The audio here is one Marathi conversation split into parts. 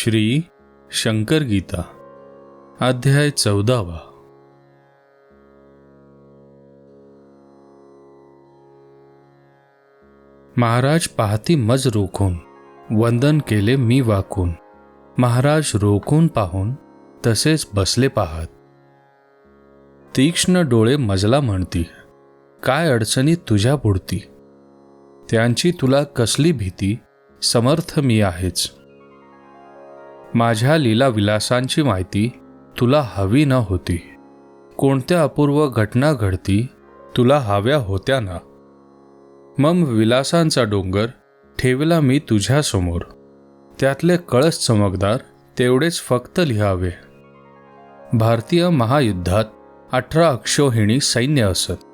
श्री शंकर गीता अध्याय 14। महाराज पाहती मज रोखून, वंदन केले मी वाकून। महाराज रोखून पाहून तसेच बसले पाहत। तीक्ष्ण डोळे मजला म्हणती, काय अडचणी तुझ्या पुढती। त्यांची तुला कसली भीती, समर्थ मी आहेच। माझ्या लीला विलासांची माहिती तुला हवी न होती। कोणत्या अपूर्व घटना घडती तुला हव्या होत्या ना। मम विलासांचा डोंगर ठेवला मी तुझ्यासमोर। त्यातले कळस चमकदार तेवढेच फक्त लिहावे। भारतीय महायुद्धात 18 अक्षौहिणी सैन्य असत।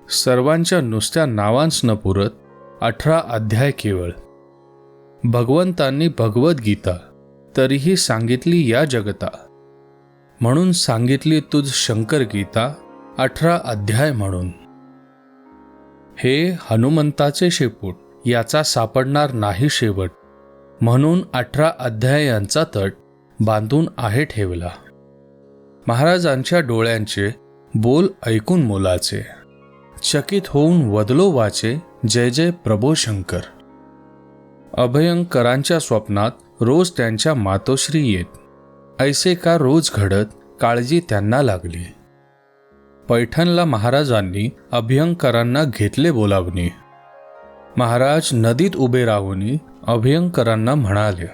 सर्वांच्या नुसत्या नावांच न पुरत 18 अध्याय केवळ। भगवंतांनी भगवद्गीता तरीही सांगितली या जगता। म्हणून सांगितली तुझ शंकर गीता 18 अध्याय म्हणून। हे हनुमंताचे शेपूट, याचा सापडणार नाही शेवट। म्हणून 18 अध्यायांचा तट बांधून आहे ठेवला। महाराजांच्या डोळ्यांचे बोल ऐकून मोलाचे। चकित होऊन वदलो वाचे, जय जय प्रभो शंकर। अभयंकरांच्या स्वप्नात रोज त्यांच्या मातोश्री येत। ऐसे का रोज घडत, काळजी त्यांना लागली। पैठणला महाराजांनी अभयंकरांना घेतले बोलावणी। महाराज नदीत उभे राहून अभयंकरांना म्हणाले,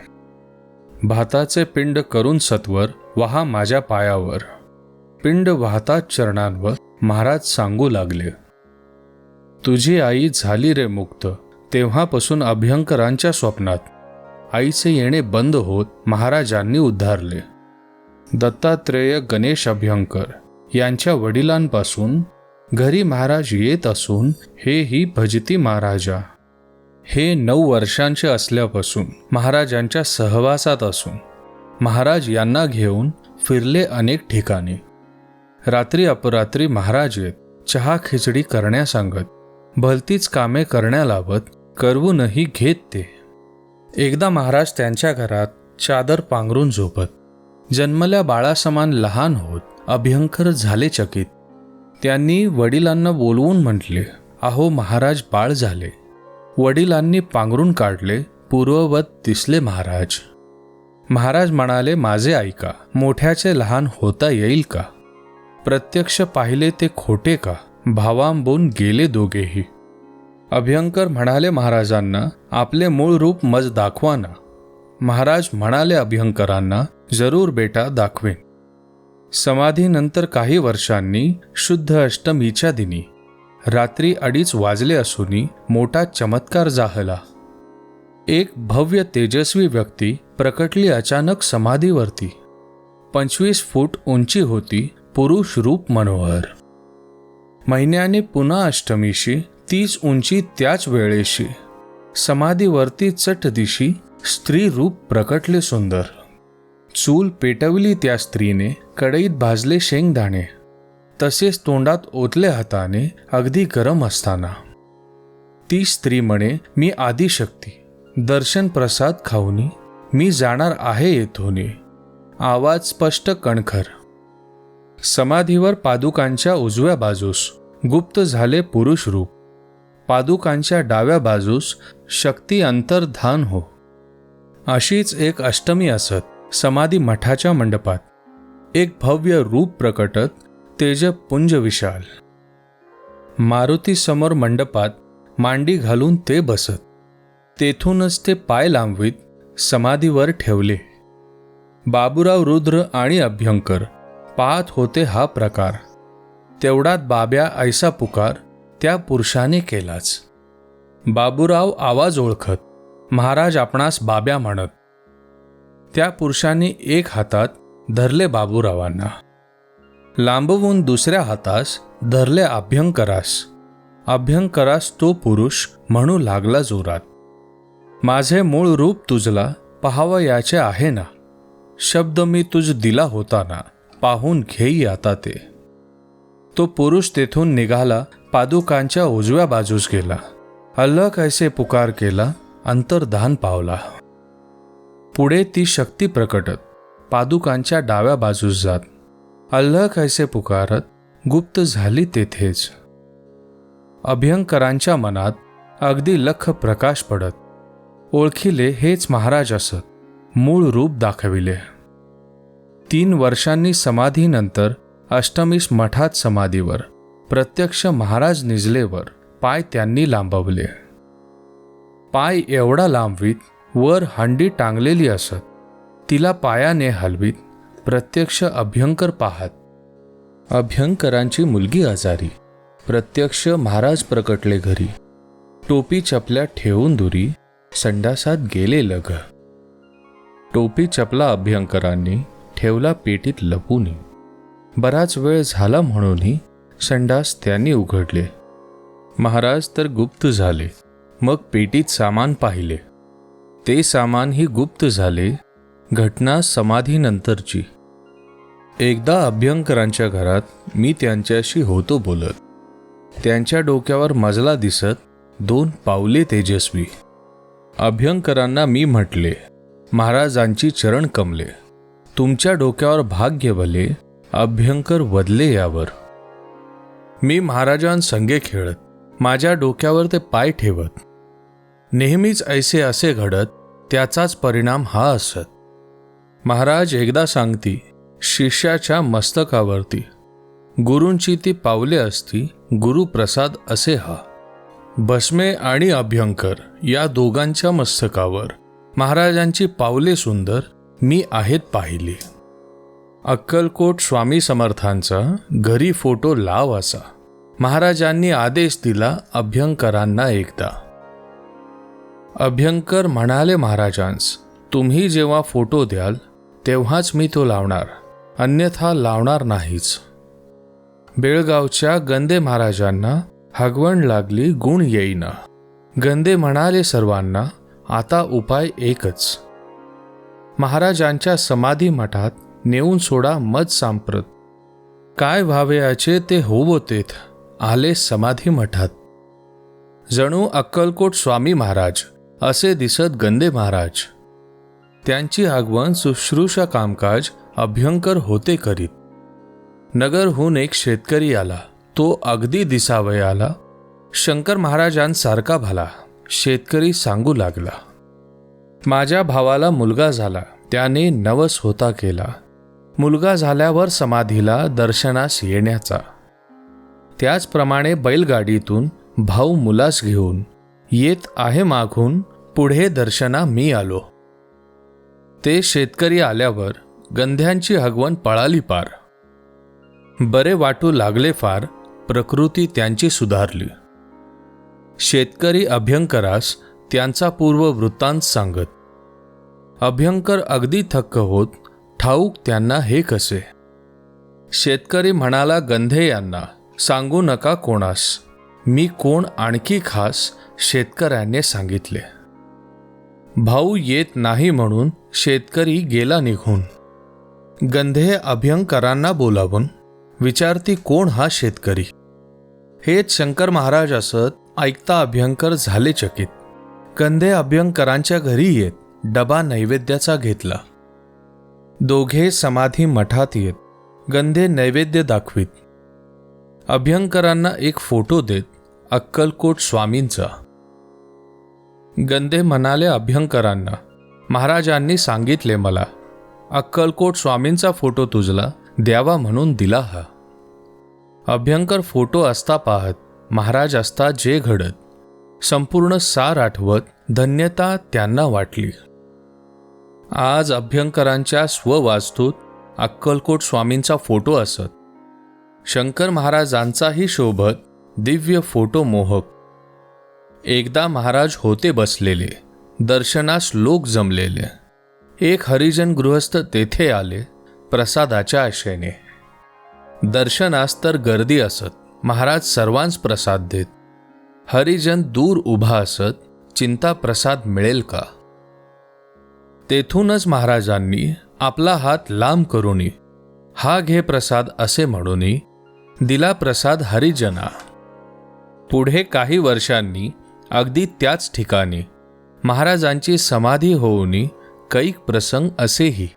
भाताचे पिंड करून सत्वर वहा माझ्या पायावर। पिंड वाहतात चरणांवर महाराज सांगू लागले, तुझी आई झाली रे मुक्त। तेव्हापासून अभयंकरांच्या स्वप्नात आईचे येणे बंद होत महाराजांनी उद्धारले। दत्तात्रेय गणेश अभयंकर यांच्या वडिलांपासून घरी महाराज येत असून हेही भजती महाराजा। हे 9 वर्षांचे असल्यापासून महाराजांच्या सहवासात असून महाराज यांना घेऊन फिरले अनेक ठिकाणी। रात्री अपरात्री महाराज येत चहा खिचडी करण्या सांगत, भलतीच कामे करण्या लावत, करवूनही घेत ते। एकदा महाराज त्यांच्या घरात चादर पांघरून झोपत। जन्मल्या बाळासमान लहान होत अभयंकर झाले चकित। त्यांनी वडिलांना बोलवून म्हटले, अहो महाराज बाळ झाले। वडिलांनी पांघरून काढले, पूर्ववत दिसले महाराज। महाराज म्हणाले, माझे ऐका, मोठ्याचे लहान होता येईल का। प्रत्यक्ष पाहिले ते खोटे का, भावांबून गेले दोघेही। अभयंकर म्हणाले महाराजांना, आपले मूळ रूप मज दाखवा ना। महाराज म्हणाले अभयंकरांना, जरूर बेटा दाखवेन। समाधीनंतर काही वर्षांनी शुद्ध अष्टमीच्या दिनी रात्री 2:30 वाजले असून मोठा चमत्कार जाहला। एक भव्य तेजस्वी व्यक्ती प्रकटली अचानक समाधीवरती। 25 फूट उंची होती, पुरुष रूप मनोहर। महिन्याने पुन्हा अष्टमीशी 30 उंची त्याच वेळेशी समाधीवरती चट दिशी स्त्री रूप प्रकटले सुंदर। चूल पेटवली त्या स्त्रीने, कढईत भाजले शेंगदाणे, तसेच तोंडात ओतले हाताने अगदी गरम असताना। ती स्त्री म्हणे, मी आदिशक्ती, दर्शन प्रसाद खाऊनी मी जाणार आहे येथून। आवाज स्पष्ट कणखर। समाधीवर पादुकांच्या उजव्या बाजूस गुप्त झाले पुरुष रूप। पादुकांच्या डाव्या बाजूस शक्ती अंतर्धान हो। अशीच एक अष्टमी असत समाधी मठाच्या मंडपात। एक भव्य रूप प्रकटत, तेजपुंज विशाल। मारुती समोर मंडपात मांडी घालून ते बसत। तेथूनच ते पाय लांबवीत समाधीवर ठेवले। बाबूराव रुद्र आणि अभयंकर पाहत होते हा प्रकार। तेवढ्यात बाब्या ऐसा पुकार त्या पुरुषाने केलाच। बाबूराव आवाज ओळखत, महाराज आपणास बाब्या म्हणत। त्या पुरुषाने एक हातात धरले बाबूरावांना, लांबवून दुसऱ्या हातास धरले अभयंकरास। अभयंकरास तो पुरुष म्हणू लागला जोरात, माझे मूळ रूप तुझला पाहावयाचे आहे ना। शब्द मी तुझ दिला होता ना, पाहून घेई आता ते। तो पुरुष तेथून निघाला, पादुकांच्या उजव्या बाजूस गेला। अल्लख ऐसे पुकार केला, अंतर्धान पावला। पुढे ती शक्ती प्रकटत पादुकांच्या डाव्या बाजूस जात. अल्लाह कैसे पुकारत गुप्त झाली तेथेच. अभ्यंकरांच्या मनात अगदी लख प्रकाश पडत. ओळखिले हेच महाराज असत. मूळ रूप दाखविले. 3 वर्षांनी समाधीनंतर अष्टमीस मठात समाधीवर प्रत्यक्ष महाराज निजलेवर पाय त्यांनी लांबवले. पाय एवढा लांबवीत वर हंडी टांगलेली असत. तिला पायाने हलवीत प्रत्यक्ष अभ्यंकर पाहत. अभ्यंकरांची मुलगी आजारी. प्रत्यक्ष महाराज प्रकटले घरी. टोपी चपल्या ठेवून दुरी संडासात गेले लघ. टोपी चपला अभ्यंकरांनी ठेवला पेटीत लपून. बराच वेळ झाला म्हणूनही संडास त्यांनी उघडले. महाराज तर गुप्त झाले. मग पेटीत सामान पाहिले. ते सामान ही गुप्त झाले. घटना समाधीनंतरची. एकदा अभ्यंकरांच्या घरात मी त्यांच्याशी होतो बोलत. त्यांच्या डोक्यावर मजला दिसत 2 पावले तेजस्वी. अभ्यंकरांना मी म्हटले, महाराजांची चरण कमले. तुमच्या डोक्यावर भाग्य भले, अभ्यंकर वदले यावर. मी महाराजांसंगे खेळत. माझ्या डोक्यावर ते पाय ठेवत. नेहमीच ऐसे असे घडत. त्याचाच परिणाम हा असत. महाराज एकदा सांगती, शिष्याच्या मस्तकावरती गुरूंची ती पावले असती. गुरुप्रसाद असे हा. भस्मे आणि अभ्यंकर या दोघांच्या मस्तकावर महाराजांची पावले सुंदर मी आहेत पाहिली. अक्कलकोट स्वामी समर्थांचा घरी फोटो लाव असा महाराजांनी आदेश दिला अभ्यंकरांना एकदा. अभ्यंकर म्हणाले महाराजांस, तुम्ही जेव्हा फोटो द्याल तेव्हाच मी तो लावणार, अन्यथा लावणार नाहीच. बेळगावच्या गंदे महाराजांना हगवण लागली गुण येईना. गंदे म्हणाले सर्वांना, आता उपाय एकच. महाराजांच्या समाधी मठात नेऊन सोडा मज सांप्रत. काय व्हावयाचे ते होवोतेत आले समाधी मठात. जणू अक्कलकोट स्वामी महाराज असे दिसत गंदे महाराज. त्यांची आगवण शुश्रूषा कामकाज अभ्यंकर होते करीत. नगरहून एक शेतकरी आला. तो अगदी दिसावयाला शंकर महाराजांसारखा भला. शेतकरी सांगू लागला, माझ्या भावाला मुलगा झाला. त्याने नवस होता केला. मुलगा झाल्यावर समाधीला दर्शनास येण्याचा. त्याचप्रमाणे बैलगाडीतून भाऊ मुलास घेऊन येत आहे मागून. पुढे दर्शना मी आलो. ते शेतकरी आल्यावर गंध्यांची हगवण पळाली पार. बरे वाटू लागले फार. प्रकृती त्यांची सुधारली. शेतकरी अभ्यंकरास त्यांचा पूर्व वृत्तांत सांगत. अभ्यंकर अगदी थक्क होत. ठाऊक त्यांना हे कसे. शेतकरी म्हणाला गंधे यांना, सांगू नका कोणास. मी कोण आणखी खास शेतकऱ्याने सांगितले. भाऊ येत नाही म्हणून शेतकरी गेला निघून. गंधे अभ्यंकरांना बोलावून विचारती, कोण हा शेतकरी. हेच शंकर महाराज असत. ऐकता अभ्यंकर झाले चकित. गंधे अभ्यंकरांच्या घरी येत डबा नैवेद्याचा घेतला. दोघे समाधी मठात येत. गंधे नैवेद्य दाखवीत. अभ्यंकरांना एक फोटो देत अक्कलकोट स्वामींचा. गंधे म्हणाले अभ्यंकरांना, महाराजांनी सांगितले मला अक्कलकोट स्वामींचा फोटो तुझला द्यावा म्हणून दिला हा. अभ्यंकर फोटो असता पाहत. महाराज असता जे घडत. संपूर्ण सार आठवत धन्यता त्यांना वाटली. आज अभ्यंकरांच्या स्ववास्तूत अक्कलकोट स्वामींचा फोटो असत. शंकर महाराजांचाही शोभत दिव्य फोटो मोहक. एकदा महाराज होते बसलेले. दर्शनास लोक जमलेले. एक हरिजन गृहस्थ तेथे आले प्रसादाच्या आशेने. दर्शनास तर गर्दी असत. महाराज सर्वांस प्रसाद देत. हरिजन दूर उभा असत. चिंता प्रसाद मिळेल का. तेथूनच महाराजांनी आपला हात लांब करूनी, हा घे प्रसाद असे म्हणूनी दिला प्रसाद हरिजना. पुढे काही वर्षांनी अगदी त्याच ठिकाणी महाराजांची समाधी होऊनी कैक प्रसंग असेही.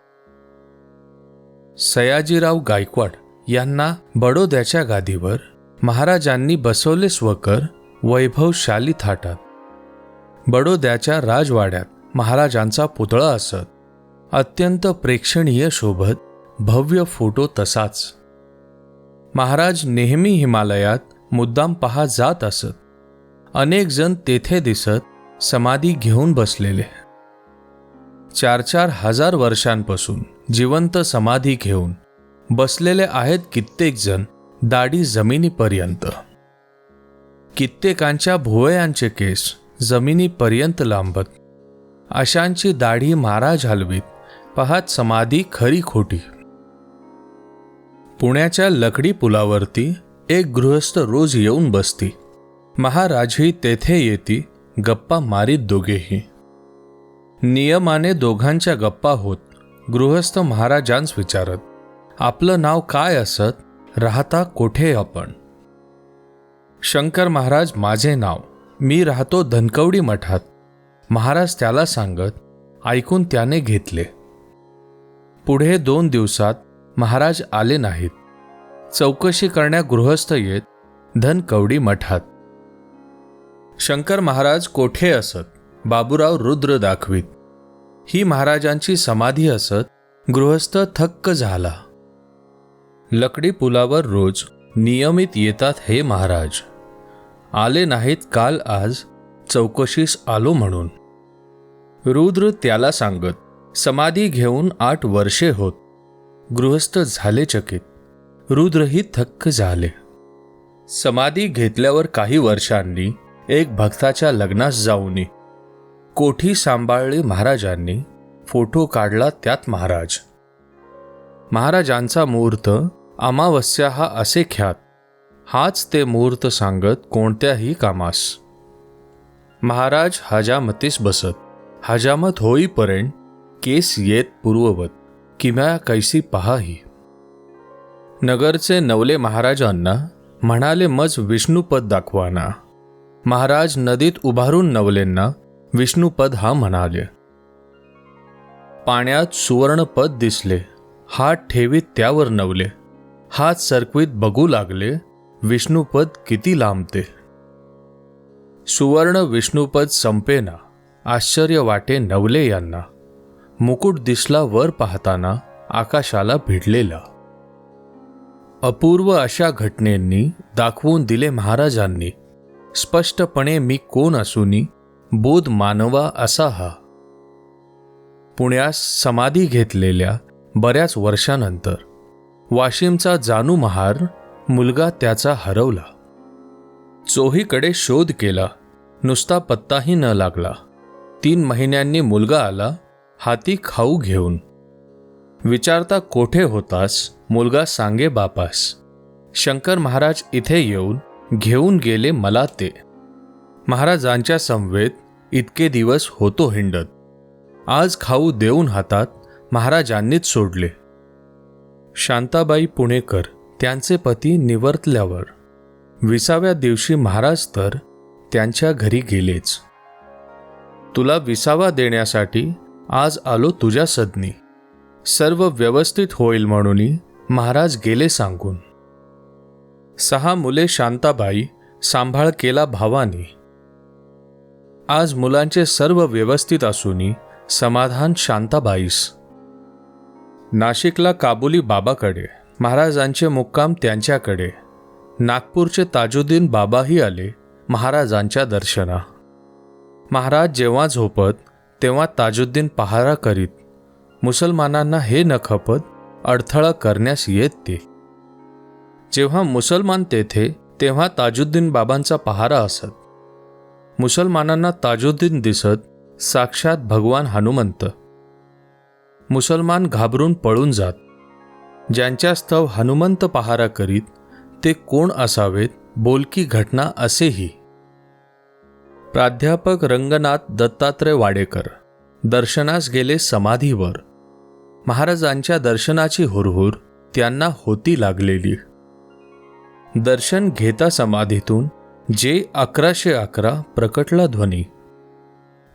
सयाजीराव गायकवाड यांना बडोद्याच्या गादीवर महाराजांनी बसवले स्वकर वैभवशाली थाटात. बडोद्याच्या राजवाड्यात महाराजांचा पुतळा असत. अत्यंत प्रेक्षणीय शोभत भव्य फोटो तसाच. महाराज नेहमी हिमालयात मुद्दाम पहा जात असत. अनेक जण तेथे दिसत समाधी घेऊन बसलेले. 4-4 हजार वर्षांपासून जिवंत समाधी घेऊन बसलेले आहेत कित्येक जण दाढी जमिनीपर्यंत. कित्येकांच्या भुवयांचे केस जमिनीपर्यंत लांबत. अशांची दाढी महाराज हलवीत पाहत समाधी खरी खोटी. पुण्याच्या लकडी पुलावरती एक गृहस्थ रोज येऊन बसती. महाराजही तेथे येती गप्पा मारीत दोघेही. नियमाने दोघांच्या गप्पा होत गृहस्थ महाराजांस विचारत, आपलं नाव काय असत, राहता कोठे आपण? शंकर महाराज, माझे नाव, मी राहतो धनकवडी मठात. महाराज त्याला सांगत. ऐकून त्याने घेतले. पुढे 2 दिवसात महाराज आले नाहीत. चौकशी करण्या गृहस्थ येत धनकवडी मठात. शंकर महाराज कोठे असत? बाबूराव रुद्र दाखवीत. ही महाराजांची समाधी असत. गृहस्थ थक्क झाला. लकडी पुलावर रोज नियमित येतात हे महाराज. आले नाहीत काल आज, चौकशीस आलो म्हणून. रुद्र त्याला सांगत. समाधी घेऊन 8 वर्षे होत. गृहस्थ झाले चकित. रुद्रही थक्क झाले. समाधी घेतल्यावर काही वर्षांनी एक भक्ताच्या लग्नास जाऊनी कोठी सांभाळली महाराजांनी. फोटो काढला त्यात महाराज. महाराजांचा मुहूर्त अमावस्या हा असे ख्यात. हाच ते मुहूर्त सांगत कोणत्याही कामास. महाराज हजामतीस बसत. हजामत होईपर्यंत केस येत पूर्ववत. किम्या कैसी पहाही. नगरचे नवले महाराजांना म्हणाले, मज विष्णुपद दाखवाना. महाराज नदीत उभारून नवलेंना विष्णुपद हा म्हणाले. पाण्यात सुवर्णपद दिसले. हात ठेवीत त्यावर नवले. हात सरकवीत बघू लागले, विष्णुपद किती लांबते. सुवर्ण विष्णुपद संपेना. आश्चर्य वाटे नवले यांना. मुकुट दिसला वर पाहताना आकाशाला भिडलेला. अपूर्व अशा घटनेंनी दाखवून दिले महाराजांनी. स्पष्टपणे मी कोण असूनी बोध मानवा असा हा. पुण्यास समाधी घेतलेल्या बऱ्याच वर्षानंतर वाशिमचा जानू महार मुलगा त्याचा हरवला. चोहीकडे शोध केला. नुसता पत्ताही न लागला. 3 महिन्यांनी मुलगा आला हाती खाऊ घेऊन. विचारता कोठे होतास? मुलगा सांगे बापास. शंकर महाराज इथे येऊन घेऊन गेले मला ते. महाराजांच्या समवेत इतके दिवस होतो हिंडत. आज खाऊ देऊन हातात महाराजांनीच सोडले. शांताबाई पुणेकर त्यांचे पती निवर्तल्यावर 20व्या दिवशी महाराज तर त्यांच्या घरी गेलेच. तुला 20वा देण्यासाठी आज आलो तुझ्या सदनी. सर्व व्यवस्थित होईल म्हणून महाराज गेले सांगून. 6 मुले शांताबाई सांभाळ केला भावानी. आज मुलांचे सर्व व्यवस्थित असूनी समाधान शांताबाईस. नाशिकला काबुली बाबाकडे महाराजांचे मुक्काम त्यांच्याकडे. नागपूरचे ताजुद्दीन बाबाही आले महाराजांच्या दर्शना. महाराज जेव्हा झोपत तेव्हा ताजुद्दीन पहारा करीत. मुसलमानांना हे न खपत अडथळा करण्यास येत ते. जेव्हा मुसलमान तेथे तेव्हा ताजुद्दीन बाबांचा पहारा असत. मुसलमानांना ताजुद्दीन दिसत साक्षात भगवान हनुमंत. मुसलमान घाबरून पळून जात. ज्यांच्या स्तव हनुमंत पहारा करीत ते कोण असावेत बोलकी घटना असेही. प्राध्यापक रंगनाथ दत्तात्रय वाडेकर दर्शनास गेले समाधीवर. महाराजांच्या दर्शनाची हुरहुर त्यांना होती लागलेली. दर्शन घेता समाधीतून जे 1111 प्रकटला ध्वनी.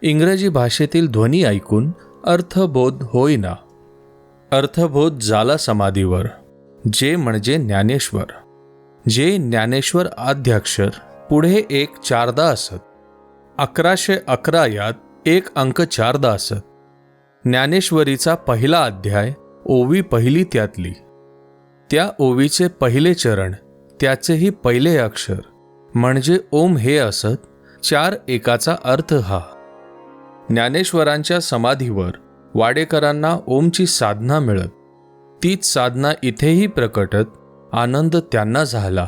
इंग्रजी भाषेतील ध्वनी ऐकून अर्थबोध होईना. अर्थबोध झाला समाधीवर, जे म्हणजे ज्ञानेश्वर. जे ज्ञानेश्वर आद्याक्षर पुढे एक चारदा असत. 1111 यात एक अंक चारदा असत. ज्ञानेश्वरीचा पहिला अध्याय ओवी पहिली त्यातली. त्या ओवीचे पहिले चरण, त्याचेही पहिले अक्षर म्हणजे ओम हे असत. 4 एकाचा अर्थ हा. ज्ञानेश्वरांच्या समाधीवर वाडेकरांना ओमची साधना मिळत. तीच साधना इथेही प्रकटत आनंद त्यांना झाला.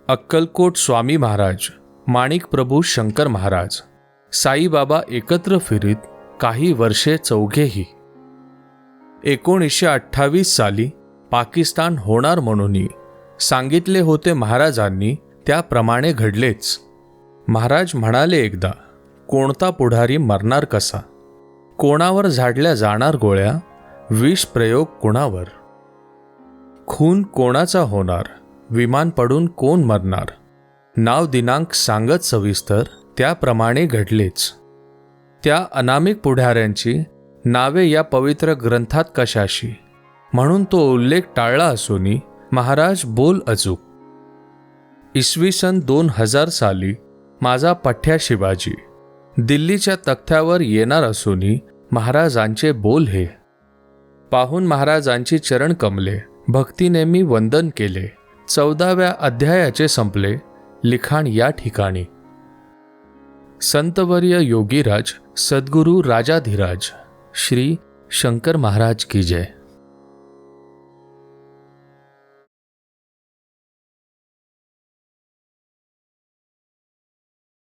अक्कलकोट स्वामी महाराज, माणिक प्रभू शंकर महाराज, साईबाबा एकत्र फिरीत काही वर्षे चौघेही. 1928 साली पाकिस्तान होणार म्हणून सांगितले होते महाराजांनी, त्याप्रमाणे घडलेच. महाराज म्हणाले एकदा, कोणता पुढारी मरणार कसा, कोणावर झाडल्या जाणार गोळ्या, विष प्रयोग कोणावर, खून कोणाचा होणार, विमान पडून कोण मरणार, नाव दिनांक सांगत सविस्तर, त्याप्रमाणे घडलेच. त्या अनामिक पुढाऱ्यांची नावे या पवित्र ग्रंथात कशाशी, म्हणून तो उल्लेख टाळला असूनही महाराज बोल अचूक. इसवी सन 2000 साली माझा पठ्या शिवाजी दिल्लीच्या तख्त्यावर येणार असूनही महाराजांचे बोल हे. पाहून महाराजांची चरण कमले, भक्तीने मी वंदन केले. 14व्या अध्यायाचे संपले लिखाण या ठिकाणी. संतवर्य योगीराज सद्गुरु राजाधिराज श्री शंकर महाराज की जय.